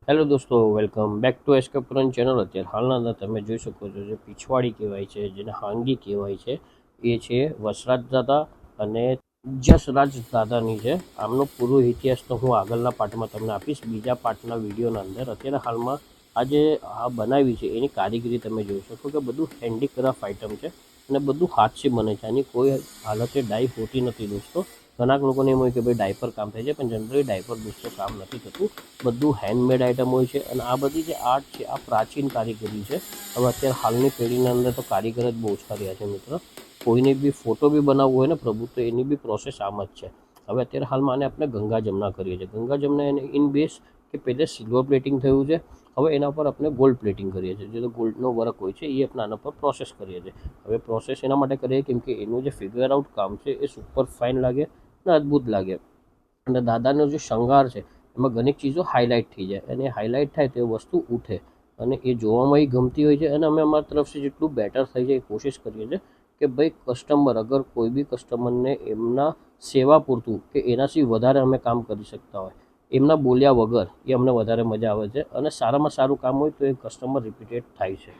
Hello દોસ્તો, welcome back to એસ્કે પુરન channel. અત્યારે હાલના અંદર તમે જોઈ શકો છો જે પીછવાડી કહેવાય છે, જેને હાંગી કહેવાય છે, એ છે વસરાજ દાદા અને જસરાજ દાદાની છે. આમનો પૂરો ઇતિહાસ તો હું આગળના પાર્ટમાં તમને આપીશ, બીજા પાર્ટના વિડીયોના અંદર. અત્યારે હાલમાં આ જે આ બનાવી છે એની કારીગરી તમે જોઈ શકો કે બધું હેન્ડીક્રાફ્ટ આઇટમ છે અને બધું હાથથી બને છે. આની કોઈ હાલતે ડાઈ હોતી નથી દોસ્તો. ઘણાક લોકોને એમ હોય કે ભાઈ ડાયપર કામ થાય છે, પણ જનરલી ડાયપર દોસ્તો કામ નથી થતું. બધું હેન્ડમેડ આઇટમ હોય છે અને આ બધી જે આર્ટ છે આ પ્રાચીન કારીગરી છે. હવે અત્યારે હાલની પેઢીના અંદર તો કારીગર જ બહુ ઓછા રહ્યા છે મિત્ર. કોઈને બી ફોટો બી બનાવવો હોય ને પ્રભુ, તો એની બી પ્રોસેસ આમ જ છે. હવે અત્યારે હાલમાં આને આપણે ગંગા જમના કરીએ છીએ. ગંગા જમના એને ઇન બેસ કે પહેલે સિલ્વર પ્લેટિંગ થયું છે, હવે એના પર આપણે ગોલ્ડ પ્લેટિંગ કરીએ છીએ. જે ગોલ્ડનો વર્ક હોય છે એ આપણે આના પર પ્રોસેસ કરીએ છીએ. હવે પ્રોસેસ એના માટે કરીએ કેમ કે એનું જે ફિગર આઉટ કામ છે એ સુપર ફાઇન લાગે અને અદ્ભુત લાગે. અને દાદાનો જે શણગાર છે એમાં ઘણી ચીજો હાઇલાઇટ થઈ જાય અને હાઇલાઇટ થાય તો એ વસ્તુ ઉઠે અને એ જોવામાં ગમતી હોય છે. અને અમે અમારી તરફથી જેટલું બેટર થઈ જાય એ કોશિશ કરીએ છીએ કે ભાઈ કસ્ટમર, અગર કોઈ બી કસ્ટમરને એમના સેવા પૂરતું કે એનાથી વધારે અમે કામ કરી શકતા હોય, એમના બોલ્યા વગર, એ અમને વધારે મજા આવે છે. અને સારામાં સારું કામ હોય તો એ કસ્ટમર રિપીટેડ થાય છે.